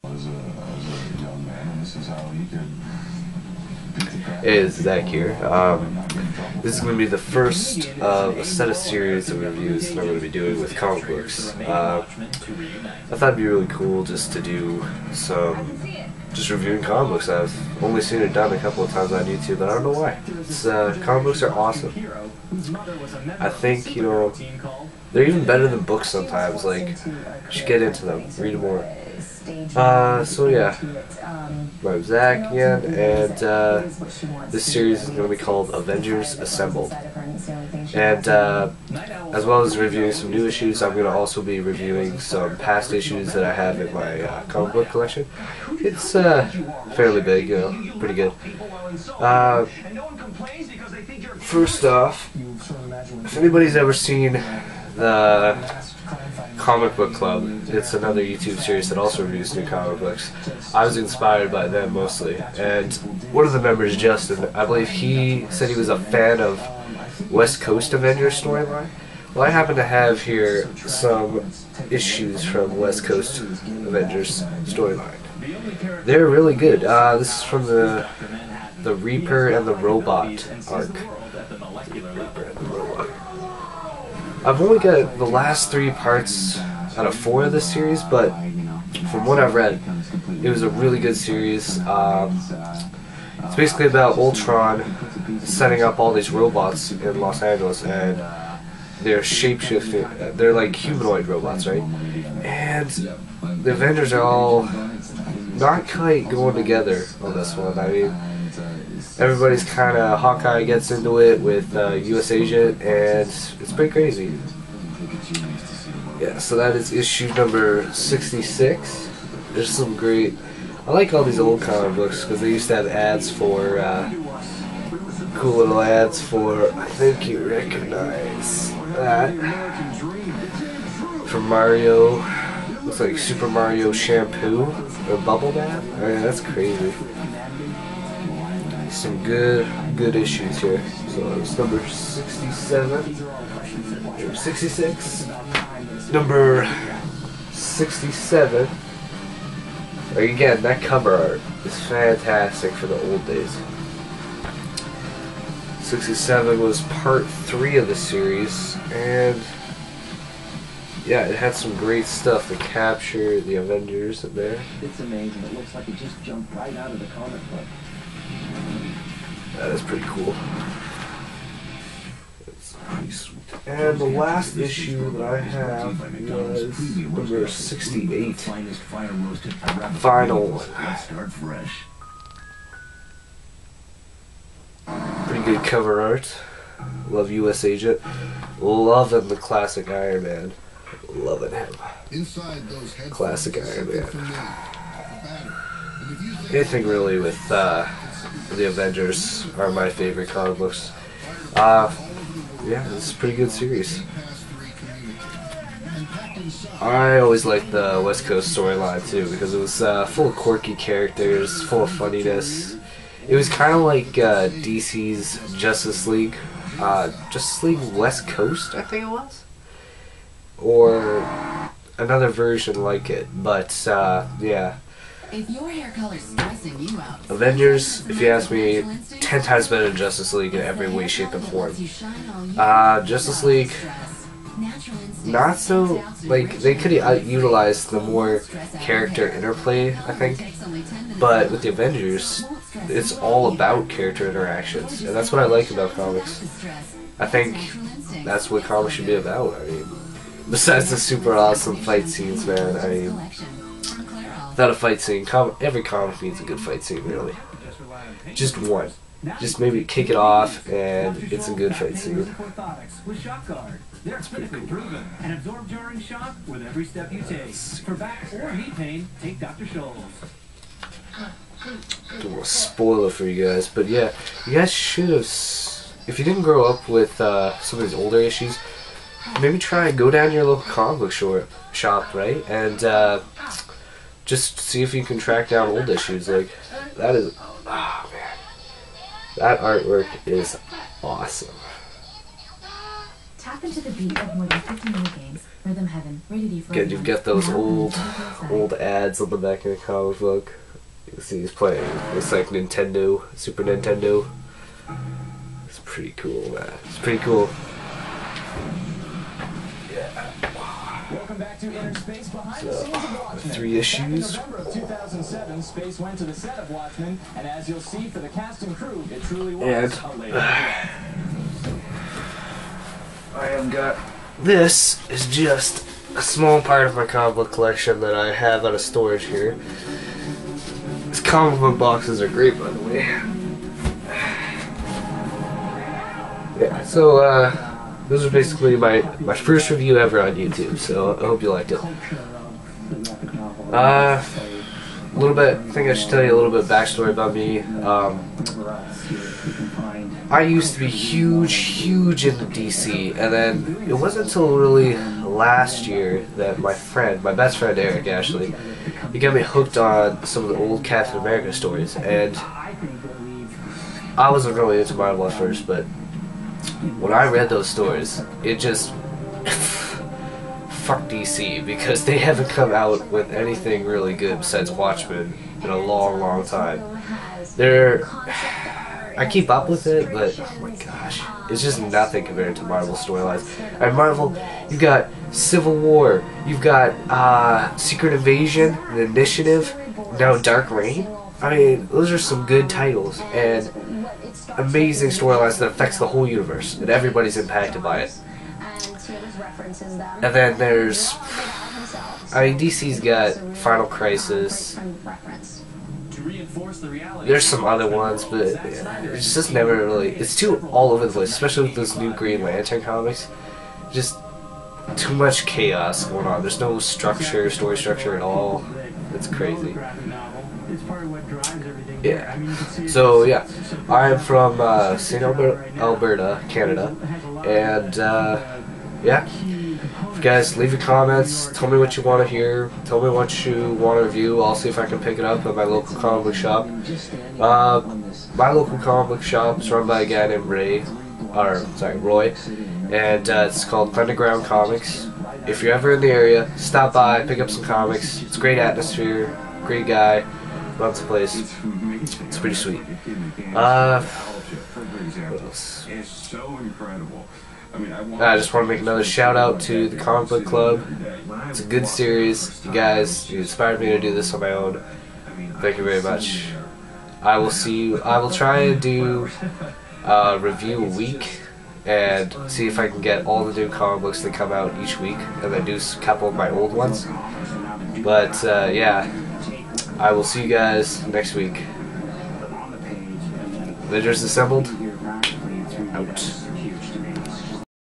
Hey, it's Zach here. This is going to be the first of a set of series of reviews that I'm going to be doing with comic books. I thought it'd be really cool just to do just reviewing comic books. I've only seen it done a couple of times on YouTube, but I don't know why. Comic books are awesome. I think, they're even better than books sometimes. Like, you should get into them, read more. So yeah, I'm Zach again, and this series is going to be called Avengers-Assembled. And as well as reviewing some new issues, I'm going to also be reviewing some past issues that I have in my comic book collection. It's fairly big, pretty good. First off, if anybody's ever seen the Comic Book Club, it's another YouTube series that also reviews new comic books. I was inspired by them mostly, and one of the members, Justin, I believe he said he was a fan of West Coast Avengers storyline. Well, I happen to have here some issues from West Coast Avengers storyline. They're really good. This is from the Reaper and the Robot arc. I've only got the last 3 parts out of 4 of this series, but from what I've read, it was a really good series. It's basically about Ultron setting up all these robots in Los Angeles, and they're shapeshifting. They're like humanoid robots, right? And the Avengers are all not quite going together on this one. I mean, everybody's kind of, Hawkeye gets into it with US Agent, and it's pretty crazy. Yeah, so that is issue number 66. There's some great, I like all these old comic books because they used to have ads for, cool little ads for, I think you recognize that, for Mario. Looks like Super Mario shampoo or bubble bath. I mean, that's crazy. Some good issues here. So it's number 67, number 66, number 67. Again, that cover art is fantastic for the old days. 67 was part 3 of the series, and yeah, it had some great stuff to capture the Avengers in there. It's amazing. It looks like it just jumped right out of the comic book. That is pretty cool. It's pretty sweet. And the last issue that I have was number 68. Final one. Pretty good cover art. Love US Agent. Loving the classic Iron Man. Loving him. Classic Iron Man. Anything really with the Avengers are my favorite comic books. Yeah, it's a pretty good series. I always liked the West Coast storyline too because it was full of quirky characters, full of funniness. It was kind of like DC's Justice League West Coast, I think it was, or another version like it. But yeah. If your hair color's stressing you out, Avengers, if you ask me, 10 times better than Justice League in every way, shape, and form. Justice League, not so, like, they could utilize the more character interplay, I think, but with the Avengers, it's all about character interactions, and that's what I like about comics. I think that's what comics should be about. I mean, besides the super awesome fight scenes, man, I mean, without a fight scene, every comic needs a good fight scene, really. Just one. Just maybe kick it off, and it's a good fight scene. That's pretty cool. And absorb during shock with every step you take. For back or knee pain, take Dr. Scholl's. Don't want to spoil it for you guys, but yeah, you guys should have, if you didn't grow up with some of these older issues, maybe try and go down to your local comic book shop, right? And just see if you can track down old issues. Like, that is, oh man, that artwork is awesome. tap into the beat of more than 50 new games Rhythm Heaven, rated E for You've got those old ads on the back of the comic book. You can see he's playing. It's like Nintendo, Super Nintendo. It's pretty cool, man. It's pretty cool. Welcome back to Inner Space behind the scenes of Watchmen. 3 issues. Back in November of 2007, Space went to the set of Watchmen, and as you'll see for the cast and crew, it truly was a labor of love. I have got. This is just a small part of my comic book collection that I have out of storage here. These comic book boxes are great, by the way. Yeah, so those are basically my first review ever on YouTube, so I hope you liked it. A little bit, I think I should tell you a little bit of backstory about me. I used to be huge into DC, and then it wasn't until really last year that my best friend Eric actually, he got me hooked on some of the old Captain America stories, and I wasn't really into Marvel at first, but when I read those stories, it just fuck DC, because they haven't come out with anything really good besides Watchmen in a long time. I keep up with it, but oh my gosh, it's just nothing compared to Marvel storylines. At Marvel, you've got Civil War, you've got Secret Invasion, The Initiative, now Dark Reign. I mean, those are some good titles and amazing storylines that affects the whole universe, and everybody's impacted by it. And then there's, DC's got Final Crisis. There's some other ones, but yeah, it's just never really. It's too all over the place, especially with those new Green Lantern comics. Just too much chaos going on. There's no structure, story structure at all. It's crazy. Yeah. So yeah, I'm from St. Alberta, Canada, and yeah. Guys, leave your comments, tell me what you want to hear, tell me what you want to review. I'll see if I can pick it up at my local comic book shop. My local comic book shop is run by a guy named Roy, and it's called Underground Comics. If you're ever in the area, stop by, pick up some comics. It's a great atmosphere, great guy, runs the place. It's pretty sweet. What else? It's so incredible. I just want to make another shout out to the Comic Book Club. It's a good series. You inspired me to do this on my own. Thank you very much. I will try and do a review a week and see if I can get all the new comic books that come out each week, and then do a couple of my old ones. But yeah, I will see you guys next week. Avengers Assembled. Out.